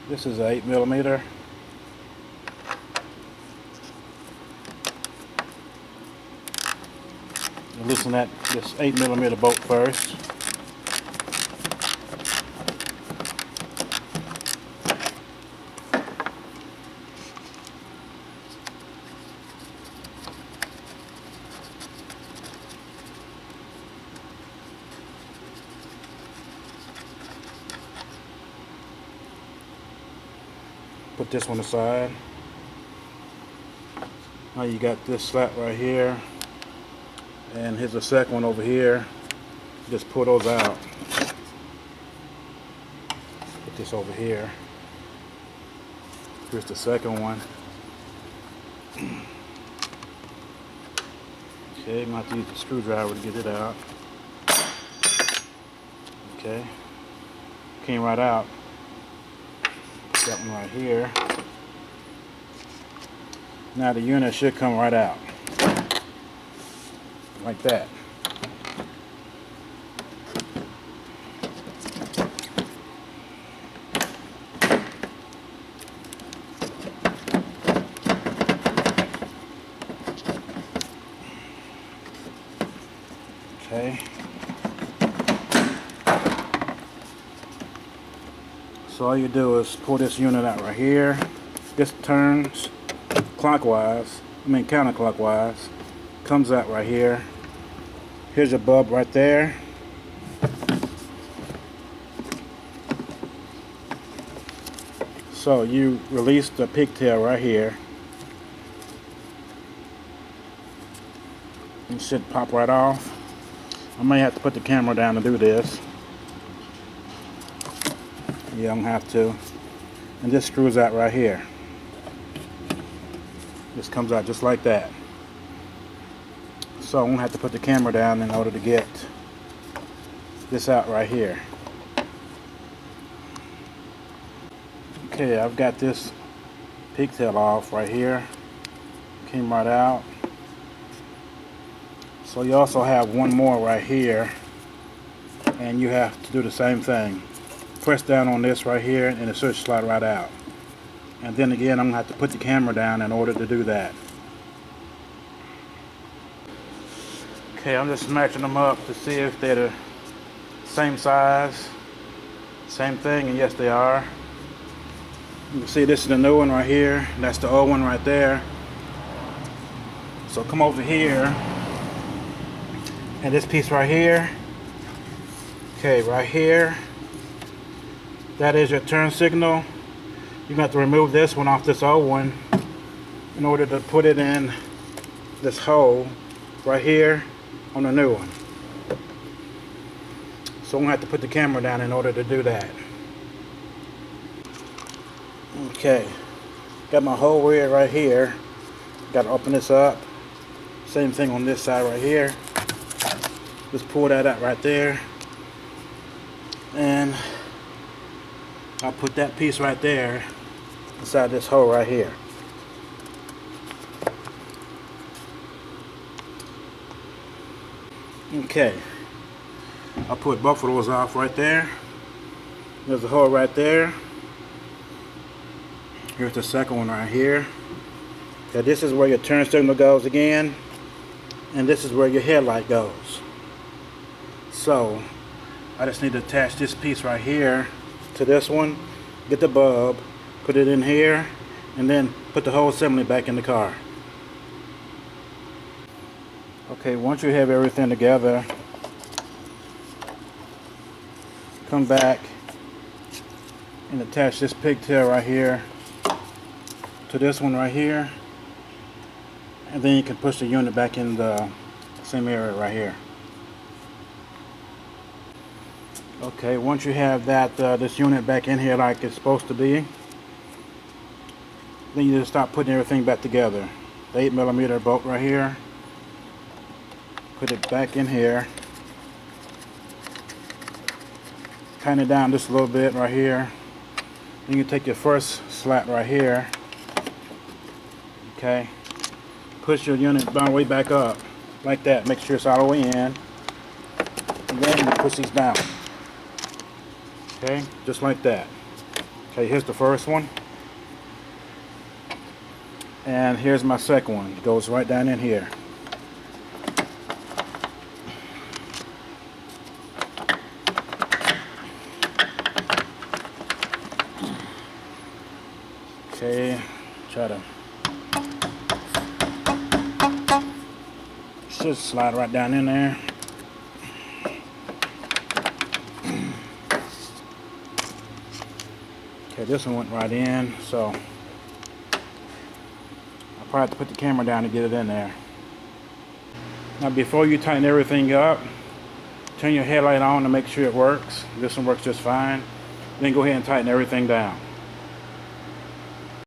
This is 8mm. Loosen this 8mm bolt first. Put this one aside. Now you got this slat right here, and here's the second one over here. Just pull those out. Put this over here. Here's the second one. Okay, I'm going to have to use the screwdriver to get it out. Okay, came right out. Put that one right here. Now the unit should come right out. Like that. Okay. So all you do is pull this unit out right here. This turns clockwise, counterclockwise. Comes out right here. Here's your bulb right there. So you release the pigtail right here. It should pop right off. I may have to put the camera down to do this. Yeah, I don't have to. And this screws out right here. This comes out just like that. So I'm going to have to put the camera down in order to get this out right here. Okay, I've got this pigtail off right here. Came right out. So you also have one more right here, and you have to do the same thing. Press down on this right here and it should slide right out. And then again, I'm going to have to put the camera down in order to do that. Okay, I'm just matching them up to see if they're the same size, same thing, and yes they are. You can see this is the new one right here, that's the old one right there. So come over here, and this piece right here, okay, right here, that is your turn signal. You're going to have to remove this one off this old one in order to put it in this hole right here on the new one. So I'm going to have to put the camera down in order to do that. Okay, got my hole weird right here. Got to open this up. Same thing on this side right here. Just pull that out right there. And I'll put that piece right there inside this hole right here. Okay, I'll put both of those off right there. There's a hole right there. Here's the second one right here. Okay, this is where your turn signal goes again, and this is where your headlight goes. So I just need to attach this piece right here to this one, get the bulb, put it in here, and then put the whole assembly back in the car. Okay, once you have everything together, come back and attach this pigtail right here to this one right here, and then you can push the unit back in the same area right here. Okay, once you have that this unit back in here like it's supposed to be, then you just start putting everything back together. The 8mm bolt right here, put it back in here, tighten it down just a little bit right here. Then you take your first slat right here, okay, push your unit all the way back up like that, make sure it's all the way in, and then you push these down. Okay, just like that. Okay, here's the first one. And here's my second one. It goes right down in here. Okay, try to should slide right down in there. Okay, this one went right in, so I'll probably have to put the camera down to get it in there. Now before you tighten everything up, turn your headlight on to make sure it works. This one works just fine. Then go ahead and tighten everything down.